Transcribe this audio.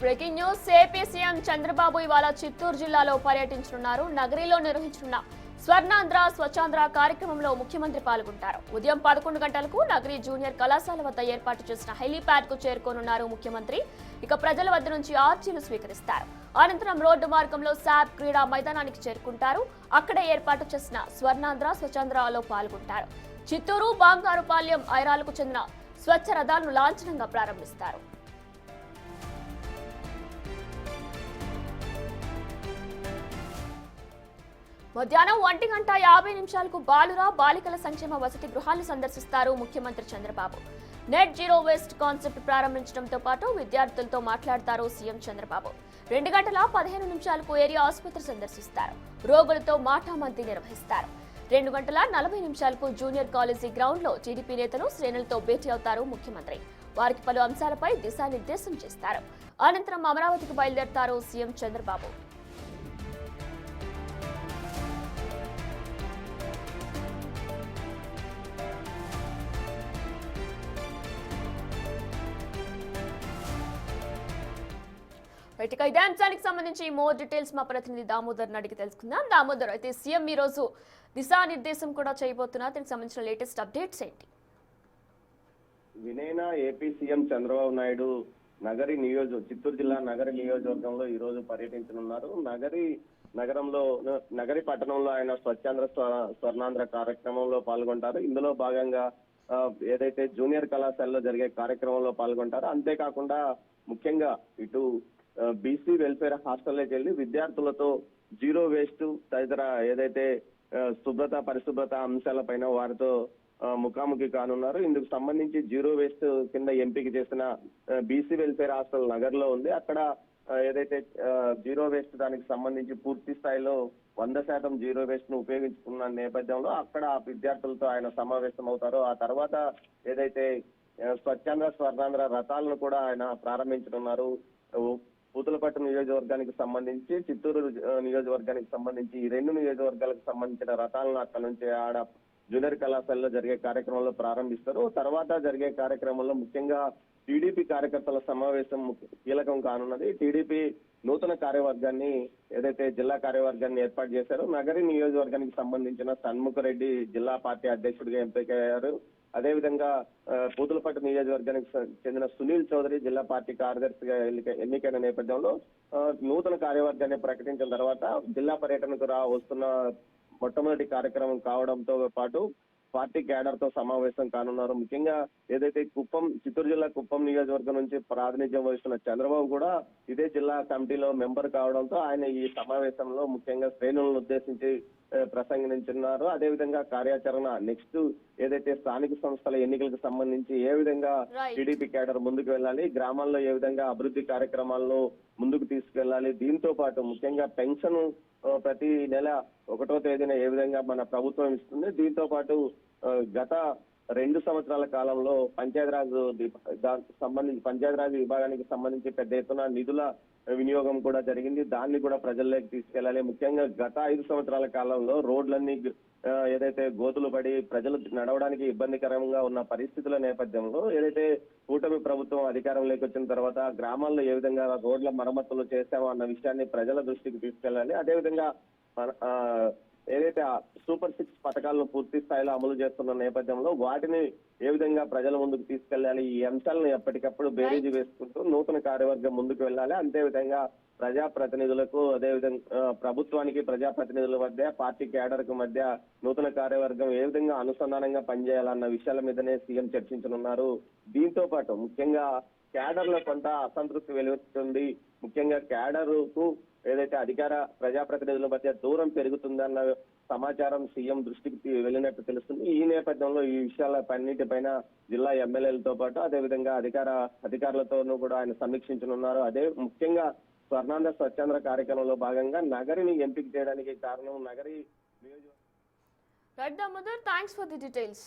Breaking news AP CM Chandrababu ఇవాళ చిత్తూరు జిల్లాలో పర్యటించనున్నారు. నగరిలో నిర్వహించనున్న స్వర్ణాంధ్ర స్వచ్ఛాంధ్ర కార్యక్రమంలో ముఖ్యమంత్రి పాల్గొంటారు. ఉదయం 11 గంటలకు నగరి జూనియర్ కళాశాల వద్ద ఏర్పాటు చేసిన హెలీప్యాడ్ కు చేరుకోనున్నారు ముఖ్యమంత్రి. ఇక ప్రజల వద్ద నుంచి ఆర్జీలు స్వీకరిస్తారు. అనంతరం రోడ్డు మార్గంలో శాప్ క్రీడా మైదానానికి చేరుకుంటారు. అక్కడే ఏర్పాటు చేసిన స్వర్ణాంధ్ర స్వచ్ఛాంధ్రలో పాల్గొంటారు. చిత్తూరు, బంగారుపాలెం, ఐరాలకు చెందిన స్వచ్ఛ రథాలను లాంఛనంగా ప్రారంభిస్తారు. మధ్యాహ్నం 1:50 బాలుర బాలికల సంక్షేమ వసతి గృహాలను సందర్శిస్తారు ముఖ్యమంత్రి Chandrababu. Net zero waste concept ప్రారంభించడంతో పాటు విద్యార్థులతో మాట్లాడతారు సీఎం చంద్రబాబు. 2:15 ఏరియా ఆసుపత్రి సందర్శిస్తారు. రోగులతో మాటామంతి నిర్వహిస్తారు. 2:40 జూనియర్ కాలేజీ గ్రౌండ్ లో టీడీపీ నేతలు, శ్రేణులతో భేటీ అవుతారు ముఖ్యమంత్రి. వారికి పలు అంశాలపై దిశానిర్దేశం చేస్తారు. అనంతరం అమరావతికి బయలుదేరతారు సీఎం చంద్రబాబు. ఇక ఇదే అంశానికి సంబంధించి మోర్ డీటెయిల్స్ మా ప్రతినిధి దామోదర్ అడిగి తెలుసుకుందాం. దామోదర్, అయితే సీఎం ఈ రోజు దిశానిర్దేశం కూడా చేయబోతున్నారు. దీనికి సంబంధించిన లేటెస్ట్ అప్డేట్స్ ఏంటి? వినయన ఏపీ సీఎం చంద్రబాబు నాయుడు చిత్తూరు జిల్లా నగరి నియోజకవర్గంలో ఈ రోజు పర్యటించనున్నారు. నగరి పట్టణంలో ఆయన స్వర్ణాంధ్ర కార్యక్రమంలో పాల్గొంటారు. ఇందులో భాగంగా ఏదైతే జూనియర్ కళాశాలలో జరిగే కార్యక్రమంలో పాల్గొంటారో, అంతేకాకుండా ముఖ్యంగా ఇటు బీసీ వెల్ఫేర్ హాస్టల్లోకి వెళ్లి విద్యార్థులతో జీరో వేస్ట్ తదితర ఏదైతే పరిశుభ్రత అంశాలపైన వారితో ముఖాముఖి కానున్నారు. ఇందుకు సంబంధించి జీరో వేస్ట్ కింద ఎంపిక చేసిన బీసీ వెల్ఫేర్ హాస్టల్ నగర్ లో ఉంది. అక్కడ ఏదైతే జీరో వేస్ట్ దానికి సంబంధించి పూర్తి స్థాయిలో 100% జీరో వేస్ట్ ను ఉపయోగించుకున్న నేపథ్యంలో అక్కడ విద్యార్థులతో ఆయన సమావేశం అవుతారు. ఆ తర్వాత ఏదైతే స్వర్ణాంధ్ర రథాలను కూడా ఆయన ప్రారంభించనున్నారు. పూతలపట్టు నియోజకవర్గానికి సంబంధించి, చిత్తూరు నియోజకవర్గానికి సంబంధించి ఈ 2 నియోజకవర్గాలకు సంబంధించిన రథాలను అక్కడ నుంచి జూనియర్ కళాశాలలో జరిగే కార్యక్రమంలో ప్రారంభిస్తారు. తర్వాత జరిగే కార్యక్రమంలో ముఖ్యంగా టీడీపీ కార్యకర్తల సమావేశం కీలకం కానున్నది. టీడీపీ నూతన కార్యవర్గాన్ని ఏదైతే జిల్లా కార్యవర్గాన్ని ఏర్పాటు చేశారో, నగరి నియోజకవర్గానికి సంబంధించిన షణ్ముఖరెడ్డి జిల్లా పార్టీ అధ్యక్షుడిగా ఎంపికయ్యారు. అదేవిధంగా పూతలపట్టు నియోజకవర్గానికి చెందిన సునీల్ చౌదరి జిల్లా పార్టీ కార్యదర్శిగా ఎన్నికైన నేపథ్యంలో నూతన కార్యవర్గాన్ని ప్రకటించిన తర్వాత జిల్లా పర్యటనకు వస్తున్న మొట్టమొదటి కార్యక్రమం కావడంతో పాటు పార్టీ క్యాడర్ తో సమావేశం కానున్నారు. ముఖ్యంగా ఏదైతే చిత్తూరు జిల్లా కుప్పం నియోజకవర్గం నుంచి ప్రాతినిధ్యం వహిస్తున్న చంద్రబాబు కూడా ఇదే జిల్లా కమిటీలో మెంబర్ కావడంతో ఆయన ఈ సమావేశంలో ముఖ్యంగా శ్రేణులను ఉద్దేశించి ప్రసంగించున్నారు. అదేవిధంగా కార్యాచరణ నెక్స్ట్ ఏదైతే స్థానిక సంస్థల ఎన్నికలకు సంబంధించి ఏ విధంగా టీడీపీ క్యాడర్ ముందుకు వెళ్ళాలి, గ్రామాల్లో ఏ విధంగా అభివృద్ధి కార్యక్రమాలను ముందుకు తీసుకెళ్లాలి, దీంతో పాటు ముఖ్యంగా పెన్షన్ ప్రతి నెల 1వ తేదీన ఏ విధంగా మన ప్రభుత్వం ఇస్తుంది, దీంతో పాటు గత 2 సంవత్సరాల కాలంలో పంచాయతీరాజ్ విభాగానికి సంబంధించి పెద్ద ఎత్తున నిధుల వినియోగం కూడా జరిగింది. దాన్ని కూడా ప్రజల్లోకి తీసుకెళ్లాలి. ముఖ్యంగా గత 5 సంవత్సరాల కాలంలో రోడ్లన్నీ ఏదైతే గోతులు పడి ప్రజలు నడవడానికి ఇబ్బందికరంగా ఉన్న పరిస్థితుల నేపథ్యంలో ఏదైతే కూటమి ప్రభుత్వం అధికారంలోకి వచ్చిన తర్వాత గ్రామాల్లో ఏ విధంగా రోడ్ల మరమ్మతులు చేశామో అన్న విషయాన్ని ప్రజల దృష్టికి తీసుకెళ్లాలి. అదేవిధంగా ఏదైతే సూపర్ 6 పథకాలను పూర్తి స్థాయిలో అమలు చేస్తున్న నేపథ్యంలో వాటిని ఏ విధంగా ప్రజల ముందుకు తీసుకెళ్లాలి, ఈ అంశాలను ఎప్పటికప్పుడు బేరీజు వేసుకుంటూ నూతన కార్యవర్గం ముందుకు వెళ్ళాలి. అంతేవిధంగా ప్రజాప్రతినిధులకు, అదేవిధంగా ప్రభుత్వానికి ప్రజాప్రతినిధుల మధ్య, పార్టీ క్యాడర్ కు మధ్య నూతన కార్యవర్గం ఏ విధంగా అనుసంధానంగా పనిచేయాలన్న విషయాల మీదనే సీఎం చర్చించనున్నారు. దీంతో పాటు ముఖ్యంగా క్యాడర్ లో కొంత అసంతృప్తి వెలువడుతుంది. ముఖ్యంగా క్యాడర్ కు ఏదైతే ప్రజాప్రతినిధుల మధ్య దూరం పెరుగుతుందన్న సమాచారం సీఎం దృష్టికి వెళ్ళినట్టు తెలుస్తుంది. ఈ నేపథ్యంలో ఈ విషయాలన్నిటిపైన జిల్లా ఎమ్మెల్యేలతో పాటు అదేవిధంగా అధికారులతోనూ కూడా ఆయన సమీక్షించనున్నారు. అదే ముఖ్యంగా స్వర్ణాంధ్ర స్వచ్ఛాంధ్ర కార్యక్రమంలో భాగంగా నగరిని ఎంపిక చేయడానికి కారణం నగరి నియోజకవర్గం. Thanks for the details.